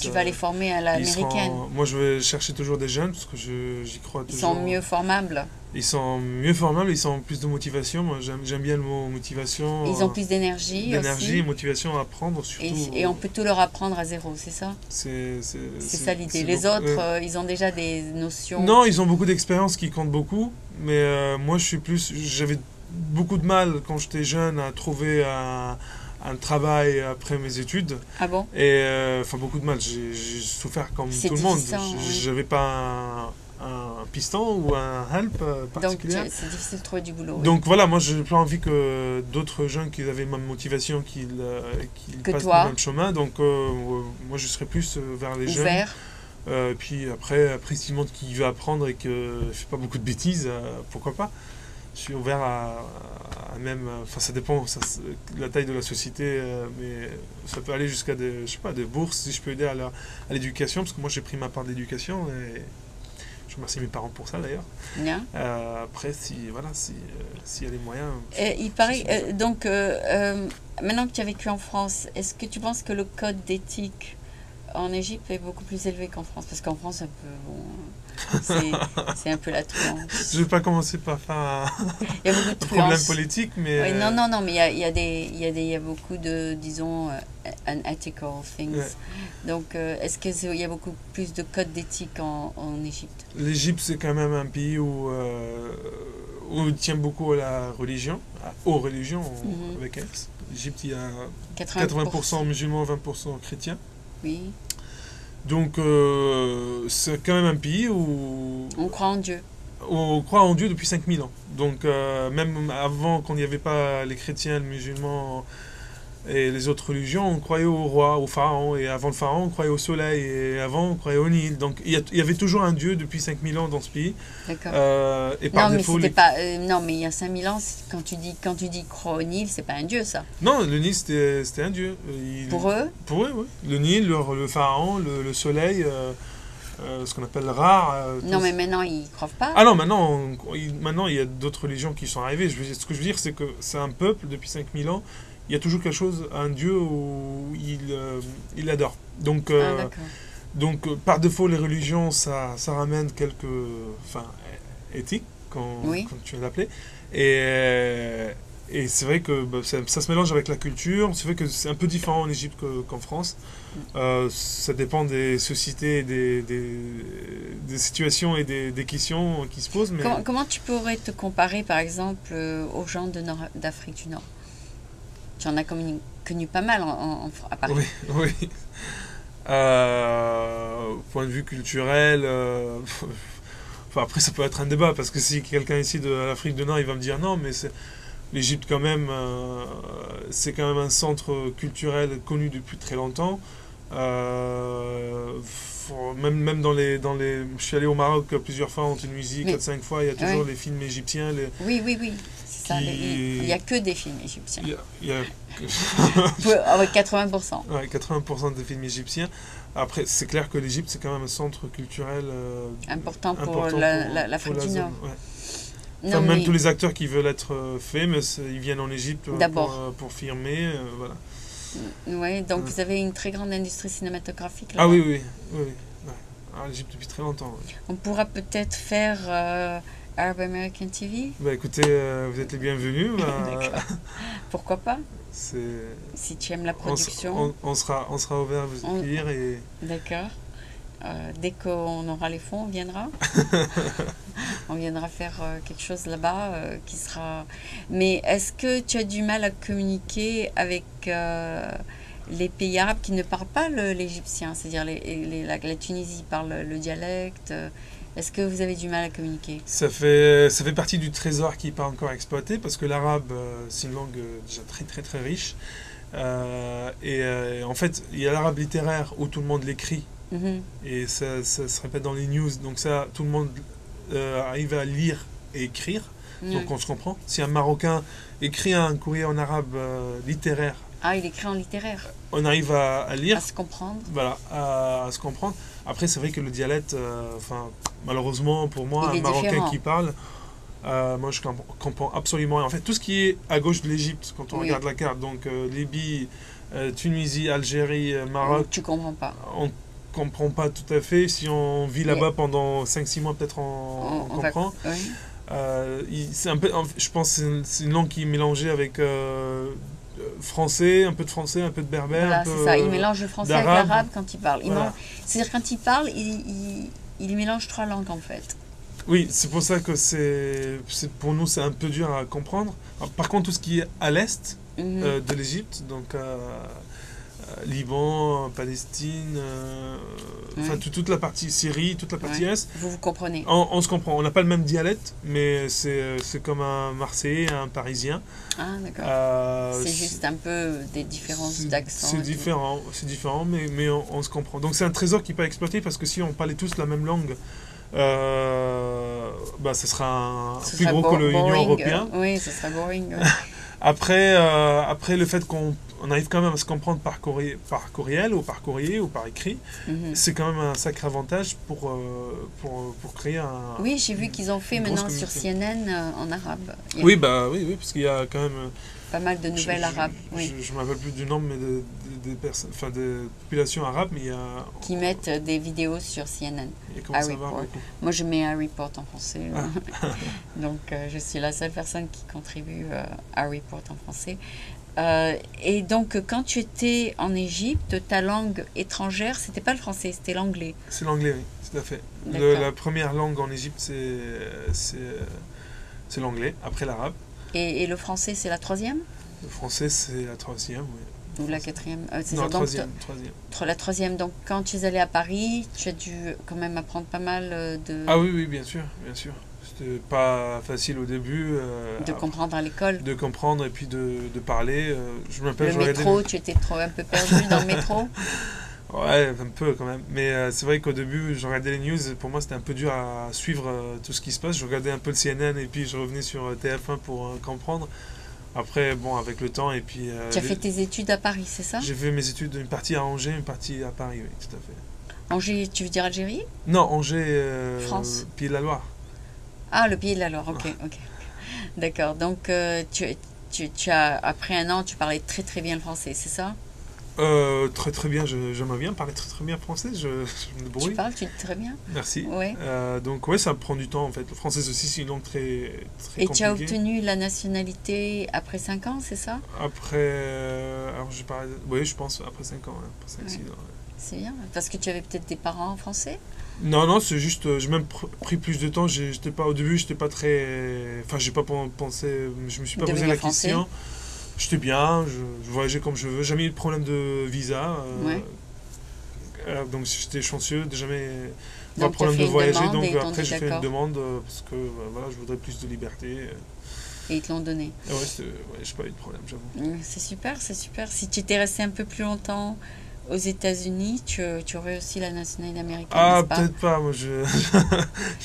tu vas les former à l'américaine. Moi, je vais chercher toujours des jeunes parce que j'y crois toujours. Ils sont mieux formables. Ils sont mieux formables, ils ont plus de motivation. Moi, j'aime bien le mot motivation. Ils ont plus d'énergie aussi. Motivation à apprendre surtout. Et on peut tout leur apprendre à zéro, c'est ça? C'est ça l'idée. Les autres, ils ont déjà des notions. Non, ils ont beaucoup d'expérience qui compte beaucoup. Mais moi, j'avais beaucoup de mal quand j'étais jeune à trouver un travail après mes études. Ah bon? Et beaucoup de mal. J'ai souffert comme tout le monde. J'avais pas un piston ou un help particulier. Donc c'est difficile de trouver du boulot. Donc voilà, moi j'ai pas envie que d'autres jeunes qui avaient ma motivation qu'ils passent le même chemin. Donc moi je serais plus vers les jeunes. Puis après s'il montre qu'il veut apprendre et qu'il ne fait pas beaucoup de bêtises, pourquoi pas. Je suis ouvert à même... ça dépend la taille de la société, mais ça peut aller jusqu'à des bourses, si je peux aider à l'éducation, parce que moi j'ai pris ma part de l'éducation et je remercie mes parents pour ça d'ailleurs. Bien. Après, s'il y a les moyens... il paraît, donc, maintenant que tu as vécu en France, est-ce que tu penses que le code d'éthique en Égypte est beaucoup plus élevé qu'en France? Parce qu'en France, c'est un peu la truance. Je ne vais pas commencer par faire un problème politique, mais... Oui, non, mais il y a beaucoup de, disons, unethical things. Ouais. Donc, est-ce qu'il y a beaucoup plus de codes d'éthique en Égypte? L'Égypte, c'est quand même un pays où on tient beaucoup à la religion, aux religions avec S. L'Égypte, il y a 80% musulmans, 20% chrétiens. Oui. Donc, c'est quand même un pays où... On croit en Dieu. On croit en Dieu depuis 5000 ans. Donc, même avant, quand il n'y avait pas les chrétiens, les musulmans et les autres religions, on croyait au roi, au pharaon. Et avant le pharaon, on croyait au soleil. Et avant, on croyait au Nil. Donc, il y avait toujours un Dieu depuis 5000 ans dans ce pays. D'accord. Et par défaut, non, mais il y a 5000 ans, quand tu dis croire au Nil, c'est pas un Dieu, ça. Non, le Nil, c'était un Dieu. Pour eux? Pour eux, oui. Le Nil, le pharaon, le soleil... ce qu'on appelle rare. Non, mais maintenant, ils ne croient pas. Ah non, maintenant, il y a d'autres religions qui sont arrivées. Ce que je veux dire, c'est que c'est un peuple, depuis 5000 ans, il y a toujours quelque chose, un Dieu où il adore. Donc, par défaut, les religions, ça ramène quelques éthiques, comme tu l'as appelé. Et c'est vrai que ça se mélange avec la culture. C'est vrai que c'est un peu différent en Égypte qu'en France. Ça dépend des sociétés, des situations et des questions qui se posent. Mais Comment tu pourrais te comparer, par exemple, aux gens d'Afrique du Nord? Tu en as connu pas mal à Paris. oui, oui. Point de vue culturel, enfin, après ça peut être un débat parce que si quelqu'un ici de l'Afrique du Nord, il va me dire non, mais l'Égypte quand même, c'est quand même un centre culturel connu depuis très longtemps. Même je suis allé au Maroc plusieurs fois en Tunisie, 4-5 fois, il y a toujours les films égyptiens. Oui, oui, oui. C'est ça, il n'y a que des films égyptiens. Il y a Avec 80%. Ouais, 80% des films égyptiens. Après, c'est clair que l'Égypte, c'est quand même un centre culturel important pour l'Afrique du Nord. Ouais. Non, même tous les acteurs qui veulent être famous, ils viennent en Égypte pour filmer. Voilà. Oui, donc vous avez une très grande industrie cinématographique là. Ah oui, oui, oui. Ouais. Ah, l'Égypte depuis très longtemps. Ouais. On pourra peut-être faire Arab American TV. Bah écoutez, vous êtes les bienvenus. Pourquoi pas? Si tu aimes la production. On sera ouvert à vous accueillir. D'accord. Dès qu'on aura les fonds, on viendra. On viendra faire quelque chose là-bas qui sera... Mais est-ce que tu as du mal à communiquer avec les pays arabes qui ne parlent pas l'égyptien? C'est-à-dire la Tunisie parle le dialecte. Est-ce que vous avez du mal à communiquer? Ça fait partie du trésor qui n'est pas encore exploité parce que l'arabe, c'est une langue déjà très très très riche. En fait, il y a l'arabe littéraire où tout le monde l'écrit. Et ça se répète dans les news. Donc ça, tout le monde arrive à lire et écrire. Donc on se comprend. Si un Marocain écrit un courrier en arabe littéraire... Ah, il écrit en littéraire. On arrive à lire. À se comprendre. Voilà, à se comprendre. Après, c'est vrai que le dialecte, malheureusement pour moi, un Marocain différent. qui parle, moi je comprends absolument. En fait, tout ce qui est à gauche de l'Égypte, quand on regarde la carte, donc Libye, Tunisie, Algérie, Maroc... Tu comprends pas. On comprend pas tout à fait. Si on vit là-bas pendant 5-6 mois, peut-être on comprend. C'est un peu, je pense que c'est une langue qui est mélangée avec français, un peu de berbère. Voilà, c'est ça. Il mélange le français avec l'arabe quand il parle. C'est-à-dire quand il parle, il mélange 3 langues en fait. Oui, c'est pour ça que pour nous c'est un peu dur à comprendre. Alors, par contre, tout ce qui est à l'est de l'Égypte, donc Liban, Palestine, toute la partie Syrie, toute la partie Est. Vous comprenez. On se comprend. On n'a pas le même dialecte, mais c'est comme un Marseillais, un Parisien. Ah, d'accord. C'est juste un peu des différences d'accent. C'est différent, mais on se comprend. Donc c'est un trésor qui n'est pas exploité parce que si on parlait tous la même langue, ce sera plus gros que l'Union européenne. Oui, ce serait boring. Après, le fait qu'on arrive quand même à se comprendre par courriel ou par courrier ou par écrit, c'est quand même un sacré avantage pour créer un... Oui, j'ai vu qu'ils ont fait maintenant sur CNN en arabe. Oui, parce qu'il y a quand même... Pas mal de nouvelles arabes. Je ne me rappelle plus du nombre, mais des populations arabes, mais il y a... Qui mettent des vidéos sur CNN. Moi, je mets un report en français. Donc, je suis la seule personne qui contribue à report en français. Et donc, quand tu étais en Égypte, ta langue étrangère, c'était pas le français, c'était l'anglais. C'est l'anglais, oui, tout à fait. La première langue en Égypte, c'est l'anglais, après l'arabe. Et le français, c'est la 3e? Le français, c'est la 3e, oui. Ou la 4e? Non, la 3e. La 3e. Donc, quand tu es allé à Paris, tu as dû quand même apprendre pas mal de... Ah oui, bien sûr, bien sûr. C'était pas facile au début. De comprendre à l'école. De comprendre et puis de parler. Le métro, tu étais un peu perdu dans le métro? Ouais, un peu quand même. Mais c'est vrai qu'au début, je regardais les news. Pour moi, c'était un peu dur à suivre tout ce qui se passe. Je regardais un peu le CNN et puis je revenais sur TF1 pour comprendre. Après, bon, avec le temps et puis... tu as fait tes études à Paris, c'est ça? J'ai fait mes études, une partie à Angers, une partie à Paris, oui, tout à fait. Angers, tu veux dire Algérie? Non, Angers, France. Pays de la Loire. Ah, le Pays de la Loire, ok. D'accord, donc tu as, après un an, tu parlais très très bien le français, c'est ça? Très très bien, j'aimerais bien parler très très bien français, je me Tu débrouille. parles, tu dis très bien. Merci. Ouais. Donc ouais, ça prend du temps en fait. Le français aussi, c'est une langue très, très Et tu as compliquée. obtenu la nationalité après 5 ans, c'est ça? Après, alors je parle, oui, je pense après 5 ans, hein, après 5-6 Ouais. ans. Ouais. C'est bien. Parce que tu avais peut-être des parents français? Non, non, c'est juste, j'ai même pris plus de temps. J'étais pas, au début, j'étais pas très, enfin, j'ai pas pensé, je me suis pas posé Devenir la français? question. J'étais bien, je voyageais comme je veux, jamais eu de problème de visa. Ouais. Donc j'étais chanceux, de jamais avoir Donc de tu as problème de fait une voyager. demande et Donc ils t'ont après, dit j'ai fait une d'accord. demande parce que voilà, je voudrais plus de liberté. Et ils te l'ont donné. Et ouais, j'ai pas eu de problème, j'avoue. C'est super, c'est super. Si tu étais resté un peu plus longtemps aux États-Unis, tu aurais aussi la nationalité américaine, n'est-ce Ah, pas? peut-être pas, moi je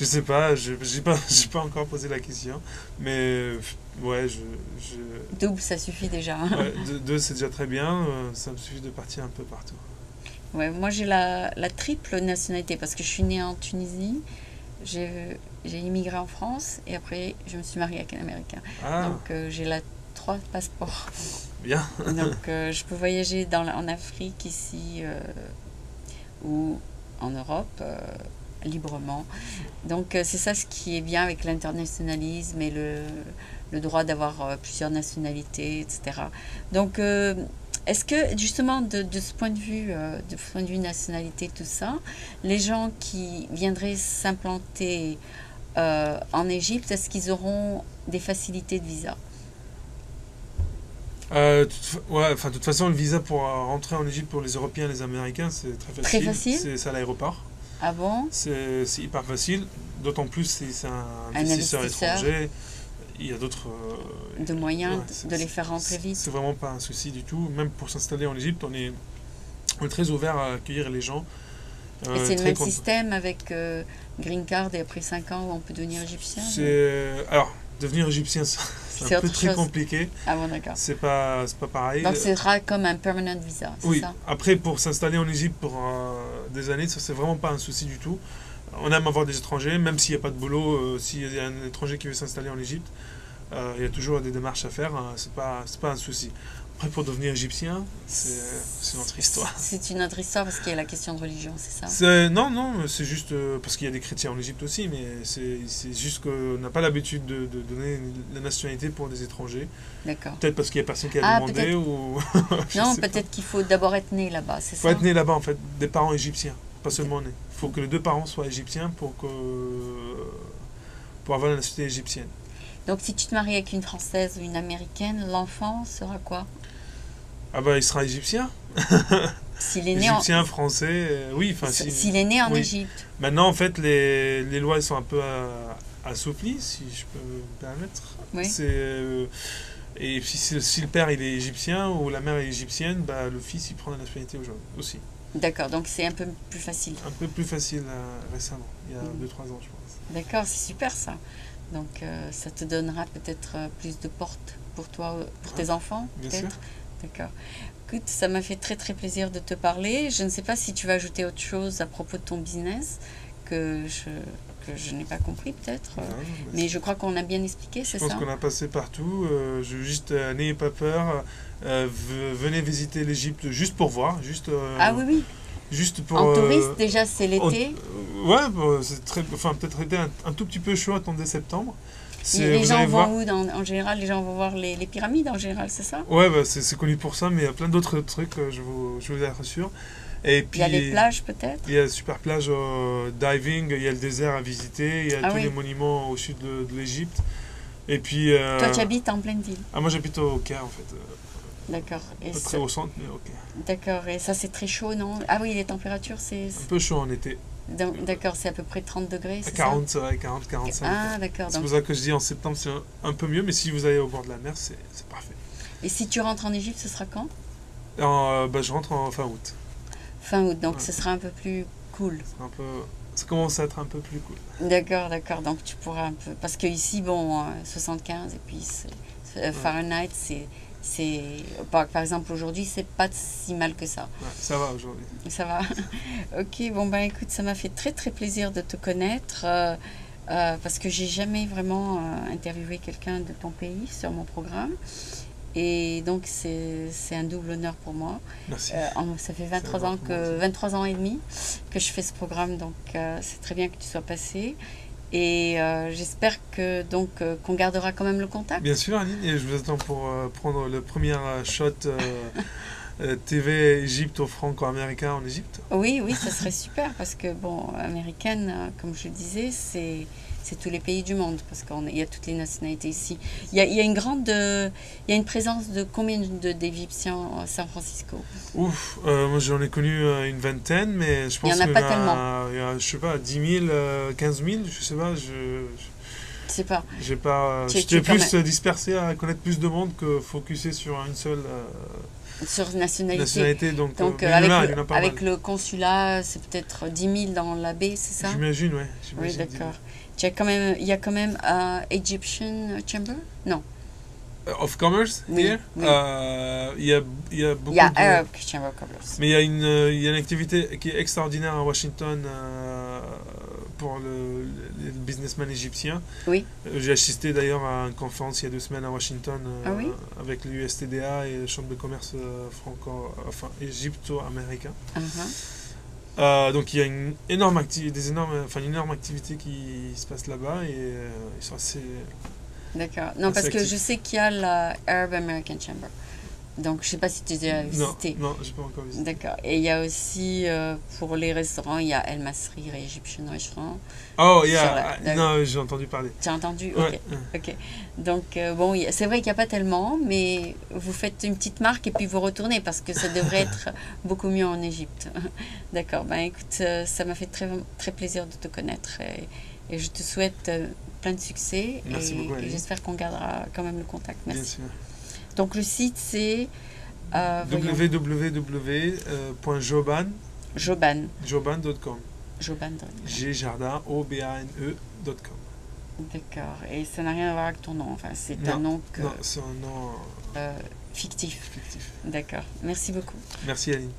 sais pas, j'ai pas encore posé la question. Mais ouais, Double, ça suffit déjà. ouais, deux, c'est déjà très bien, ça me suffit de partir un peu partout. Ouais, moi j'ai la triple nationalité parce que je suis née en Tunisie, j'ai immigré en France et après je me suis mariée avec un Américain. Ah, Donc j'ai la trois passeports. bien. Donc je peux voyager en Afrique ici ou en Europe librement. Donc c'est ça ce qui est bien avec l'internationalisme et le droit d'avoir plusieurs nationalités, etc. Donc est-ce que justement de ce point de vue nationalité, tout ça, les gens qui viendraient s'implanter en Égypte, est-ce qu'ils auront des facilités de visa? Ouais, enfin, de toute façon, le visa pour rentrer en Égypte pour les Européens et les Américains, c'est très Très facile. facile? C'est à l'aéroport. Ah bon? C'est hyper facile. D'autant plus si c'est un Un investisseur investisseur étranger. Il y a d'autres. de Ouais, moyens de les faire rentrer c'est vite? vraiment pas un souci du tout. Même pour s'installer en Égypte, on est très ouvert à accueillir les gens. Et c'est le Très même content. système avec Green Card et après 5 ans où on peut devenir égyptien? Alors, devenir égyptien, c'est C'est un peu autre très chose. compliqué. Ah bon, d'accord. C'est pas pareil. Donc ce sera comme un permanent visa, c'est Oui, ça? après pour s'installer en Égypte pour des années, ça c'est vraiment pas un souci du tout. On aime avoir des étrangers, même s'il n'y a pas de boulot, s'il y a un étranger qui veut s'installer en Égypte, il y a toujours des démarches à faire, c'est pas un souci. Après pour devenir égyptien, c'est notre histoire. C'est une autre histoire parce qu'il y a la question de religion, c'est ça? Non, non, c'est juste parce qu'il y a des chrétiens en Égypte aussi, mais c'est juste qu'on n'a pas l'habitude de donner la nationalité pour des étrangers. D'accord. Peut-être parce qu'il n'y a personne qui a Ah, demandé peut-être. ou... je Non, sais pas. peut-être qu'il faut d'abord être né là-bas, c'est Faut ça? être né là-bas en fait, des parents égyptiens, pas seulement nés. Il faut que les deux parents soient égyptiens pour avoir la nationalité égyptienne. Donc si tu te maries avec une Française ou une Américaine, l'enfant sera quoi? Ah bah il sera égyptien, S'il est né en... égyptien, français, oui, enfin si. S'il est né en Oui. Égypte. Maintenant en fait les lois elles sont un peu assouplies si je peux me permettre. Oui. Et si le père il est égyptien ou la mère est égyptienne, bah le fils il prend la nationalité aussi. D'accord, donc c'est un peu plus facile. Un peu plus facile récemment, il y a Mhm. 2-3 ans je pense. D'accord, c'est super ça. Donc ça te donnera peut-être plus de portes pour toi, pour tes enfants, Bien peut-être. sûr. D'accord. Écoute, ça m'a fait très très plaisir de te parler. Je ne sais pas si tu vas ajouter autre chose à propos de ton business que je n'ai pas compris peut-être. Non, bah, Mais je crois qu'on a bien expliqué, je c'est pense ça? qu'on a passé partout. Je veux juste, n'ayez pas peur. Venez visiter l'Égypte juste pour voir. Ah oui, oui. Juste pour. En touriste, déjà, c'est on- l'été. Ouais, bah, c'est très. Enfin, peut-être été un tout petit peu chaud, attendez septembre. Les Vous gens allez vont voir. où en général? Les gens vont voir les pyramides en général, c'est ça? Ouais, bah, c'est connu pour ça, mais il y a plein d'autres trucs, je vous assure. Et Il puis. y a les plages peut-être? Il y a super plage diving, il y a le désert à visiter, il y a Ah tous oui. les monuments au sud de l'Égypte. Et puis. Toi, tu habites en pleine ville. Ah, moi j'habite au Caire en fait. D'accord. Un peu très au centre, mais ok. D'accord. Et ça, c'est très chaud, non? Ah oui, les températures, Un peu chaud en été. D'accord, c'est à peu près 30 degrés, À c'est 40, c'est vrai, 40, ça? 45. Ah, d'accord. C'est Donc, pour ça que je dis en septembre, c'est un peu mieux, mais si vous allez au bord de la mer, c'est parfait. et si tu rentres en Égypte, ce sera quand? Bah, je rentre en fin août. Fin août, donc Ouais. ce sera un peu plus cool. C'est un peu, ça commence à être un peu plus cool. D'accord, d'accord. Donc tu pourras un peu. Parce que ici, bon, 75 et puis Fahrenheit, c'est. Par exemple, aujourd'hui, c'est pas si mal que ça. Ouais, ça va aujourd'hui. Ça va. Ok, bon, ben écoute, ça m'a fait très très plaisir de te connaître. Parce que j'ai jamais vraiment interviewé quelqu'un de ton pays sur mon programme. Et donc, c'est un double honneur pour moi. Merci. Ça fait C'est 23 un ans pour moi aussi. 23 ans et demi que je fais ce programme, donc c'est très bien que tu sois passé. Et j'espère que qu'on gardera quand même le contact. Bien sûr, Aline, et je vous attends pour prendre le premier shot TV Égypte au franco-américain en Égypte. Oui, oui, ça serait super parce que, bon, américaine, comme je le disais, c'est tous les pays du monde parce qu'il y a toutes les nationalités ici. Il y a une présence de combien d'Égyptiens à San Francisco? Ouf, moi j'en ai connu une vingtaine, mais je Il y pense en a qu'il pas y tellement. il y a, je sais pas, 10 000, 15 000, je sais pas, Je sais pas. j'ai pas, Tu j'étais es quand plus même dispersé à connaître plus de monde que focusé sur une seule sur nationalité. nationalité, donc Donc, mais il y en a pas mal. avec le consulat, c'est peut-être 10 000 dans la baie, c'est ça? J'imagine, ouais. Oui, J'imagine 10 000. d'accord. Il y a quand même Egyptian Chamber? Non. Of Commerce, Oui, here, oui. il y a beaucoup Il y a de... Arab Chamber of Commerce. Mais il y a une activité qui est extraordinaire à Washington pour les businessmen égyptiens. Oui. J'ai assisté d'ailleurs à une conférence il y a 2 semaines à Washington Ah oui? avec l'USTDA et le Chambre de commerce égypto-américain. Donc il y a une énorme activité qui se passe là-bas et ils sont assez... D'accord. Non, assez parce que actifs. je sais qu'il y a la Arab American Chamber. Donc, je sais pas si tu as déjà visité. Non, j'ai pas encore visité. D'accord. Et il y a aussi, pour les restaurants, il y a El Masri Egyptian Restaurant. Oh, Sur j'ai entendu parler. Tu as entendu? Ouais. Ok. Donc, bon, c'est vrai qu'il n'y a pas tellement, mais vous faites une petite marque et puis vous retournez parce que ça devrait être beaucoup mieux en Égypte. D'accord. Ben, écoute, ça m'a fait très, très plaisir de te connaître et je te souhaite plein de succès. Merci beaucoup, Et Aline. j'espère qu'on gardera quand même le contact. Bien Merci. sûr. Donc, le site, c'est voyons, www.joban.com. Joban. Joban.com. Joban. Gjardin, OBANE.com. D'accord. Et ça n'a rien à voir avec ton nom. Enfin, c'est un Non, nom non, c'est un nom fictif. fictif. D'accord. Merci beaucoup. Merci Aline.